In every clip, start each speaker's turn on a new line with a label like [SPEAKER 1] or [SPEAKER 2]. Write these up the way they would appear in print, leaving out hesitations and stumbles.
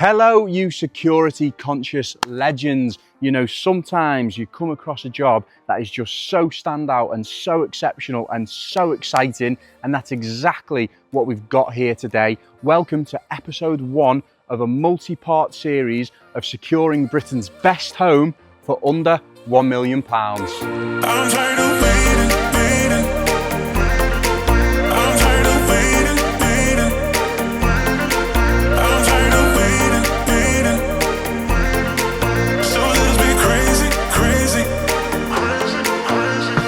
[SPEAKER 1] Hello, you security conscious legends. You know, sometimes you come across a job that is just so standout and so exceptional and so exciting, and that's exactly what we've got here today. Welcome to episode 1 of a multi-part series of securing Britain's best home for under £1 million. I'm tired of waiting. I'm tired of waiting. I'm tired of waiting. So let's be crazy. I'm tired of waiting.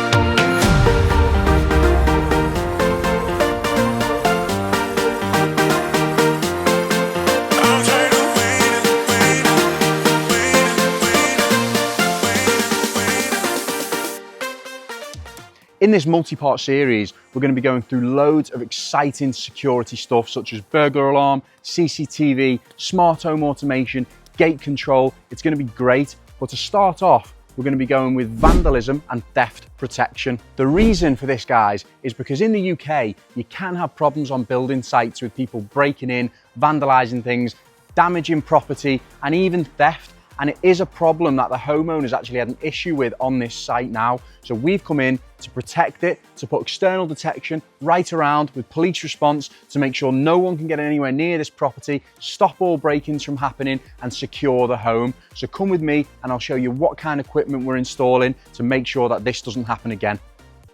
[SPEAKER 1] In this multi-part series, we're going to be going through loads of exciting security stuff such as burglar alarm, CCTV, smart home automation, gate control. It's going to be great, but to start off, we're going to be going with vandalism and theft protection. The reason for this, guys, is because in the UK, you can have problems on building sites with people breaking in, vandalising things, damaging property, and even theft. And it is a problem that the homeowners actually had an issue with on this site now. So we've come in to protect it, to put external detection right around with police response to make sure no one can get anywhere near this property, stop all break-ins from happening and secure the home. So come with me and I'll show you what kind of equipment we're installing to make sure that this doesn't happen again.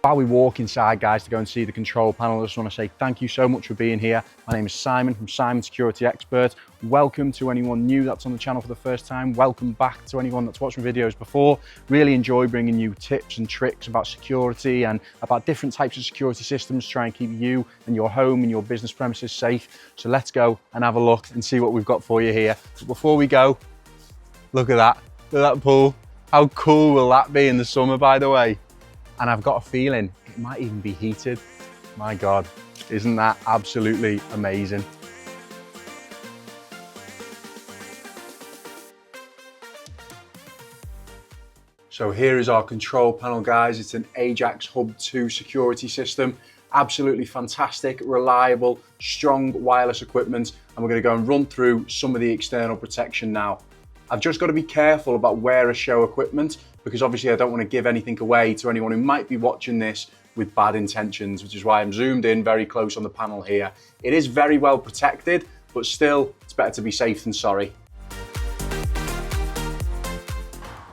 [SPEAKER 1] While we walk inside, guys, to go and see the control panel, I just want to say thank you so much for being here. My name is Simon from Simon Security Expert. Welcome to anyone new that's on the channel for the first time. Welcome back to anyone that's watched my videos before. Really enjoy bringing you tips and tricks about security and about different types of security systems to try and keep you and your home and your business premises safe. So let's go and have a look and see what we've got for you here. But before we go, look at that. Look at that pool. How cool will that be in the summer, by the way? And I've got a feeling it might even be heated. My God, isn't that absolutely amazing? So here is our control panel, guys. It's an Ajax Hub 2 security system. Absolutely fantastic, reliable, strong wireless equipment. And we're gonna go and run through some of the external protection now. I've just got to be careful about where I show equipment because obviously I don't want to give anything away to anyone who might be watching this with bad intentions, which is why I'm zoomed in very close on the panel here. It is very well protected, but still it's better to be safe than sorry.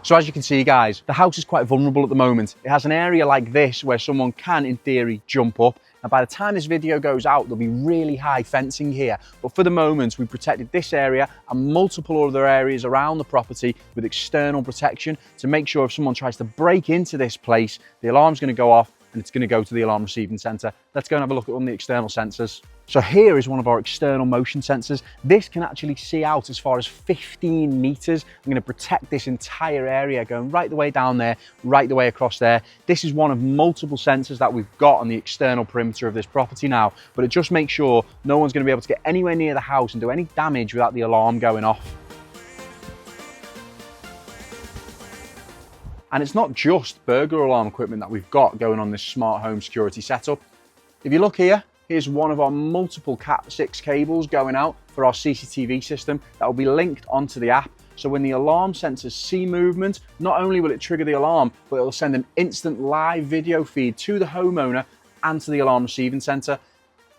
[SPEAKER 1] So as you can see, guys, the house is quite vulnerable at the moment. It has an area like this where someone can, in theory, jump up. And by the time this video goes out, there'll be really high fencing here. But for the moment, we've protected this area and multiple other areas around the property with external protection to make sure if someone tries to break into this place, the alarm's going to go off and it's going to go to the alarm receiving centre. Let's go and have a look at one of the external sensors. So here is one of our external motion sensors. This can actually see out as far as 15 meters. I'm going to protect this entire area going right the way down there, right the way across there. This is one of multiple sensors that we've got on the external perimeter of this property now, but it just makes sure no one's going to be able to get anywhere near the house and do any damage without the alarm going off. And it's not just burglar alarm equipment that we've got going on this smart home security setup. If you look here, here's one of our multiple Cat6 cables going out for our CCTV system that will be linked onto the app. So when the alarm sensors see movement, not only will it trigger the alarm, but it will send an instant live video feed to the homeowner and to the alarm receiving centre.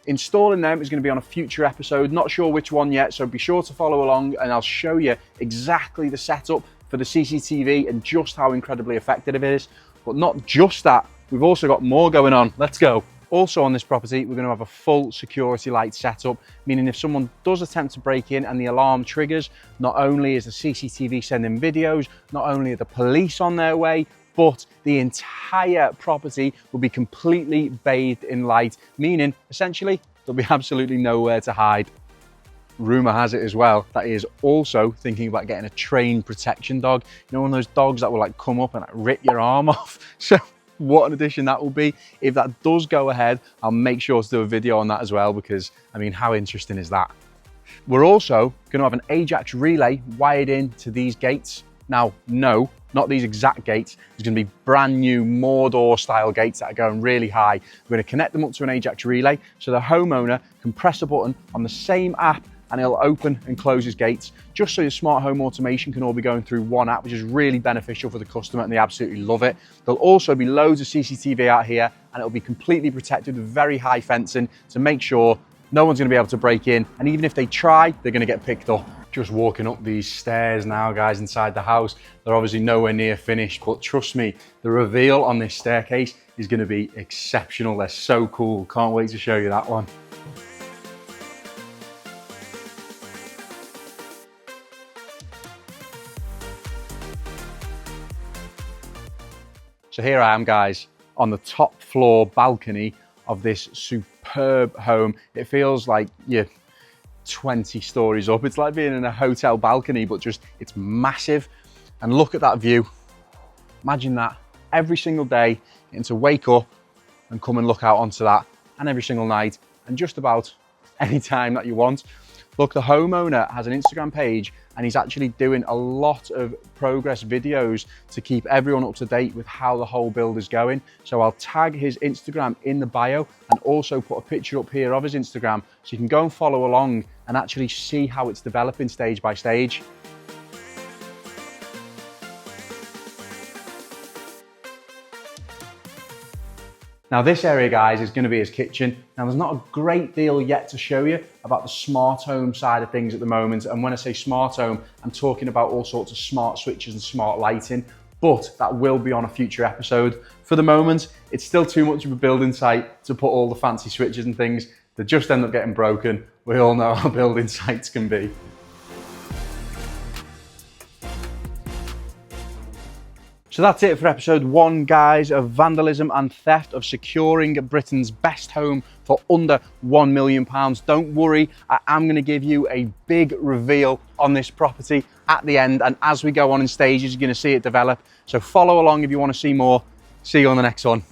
[SPEAKER 1] Installing them is going to be on a future episode, not sure which one yet, so be sure to follow along and I'll show you exactly the setup for the CCTV and just how incredibly effective it is. But not just that, we've also got more going on. Let's go. Also on this property, we're going to have a full security light setup, meaning if someone does attempt to break in and the alarm triggers, not only is the CCTV sending videos, not only are the police on their way, but the entire property will be completely bathed in light, meaning essentially there'll be absolutely nowhere to hide. Rumour has it as well that he is also thinking about getting a trained protection dog. You know, one of those dogs that will like come up and like rip your arm off. So what an addition that will be. If that does go ahead, I'll make sure to do a video on that as well because, I mean, how interesting is that? We're also going to have an Ajax relay wired into these gates. Now, no, not these exact gates. There's going to be brand new Mordor style gates that are going really high. We're going to connect them up to an Ajax relay so the homeowner can press a button on the same app and it'll open and close his gates, just so your smart home automation can all be going through one app, which is really beneficial for the customer, and they absolutely love it. There'll also be loads of CCTV out here, and it'll be completely protected with very high fencing to make sure no one's going to be able to break in, and even if they try, they're going to get picked up. Just walking up these stairs now, guys, inside the house. They're obviously nowhere near finished, but trust me, the reveal on this staircase is going to be exceptional. They're so cool. Can't wait to show you that one. So here I am, guys, on the top floor balcony of this superb home. It feels like you're 20 stories up. It's like being in a hotel balcony, but just, it's massive. And look at that view. Imagine that every single day, getting to wake up and come and look out onto that, and every single night, and just about any time that you want. Look, the homeowner has an Instagram page, and he's actually doing a lot of progress videos to keep everyone up to date with how the whole build is going. So I'll tag his Instagram in the bio and also put a picture up here of his Instagram so you can go and follow along and actually see how it's developing stage by stage. Now this area, guys, is going to be his kitchen. Now there's not a great deal yet to show you about the smart home side of things at the moment. And when I say smart home, I'm talking about all sorts of smart switches and smart lighting, but that will be on a future episode. For the moment, it's still too much of a building site to put all the fancy switches and things. They just end up getting broken. We all know how building sites can be. So that's it for episode 1, guys, of vandalism and theft, of securing Britain's best home for under £1 million. Don't worry, I am going to give you a big reveal on this property at the end, and as we go on in stages, you're going to see it develop. So follow along if you want to see more. See you on the next one.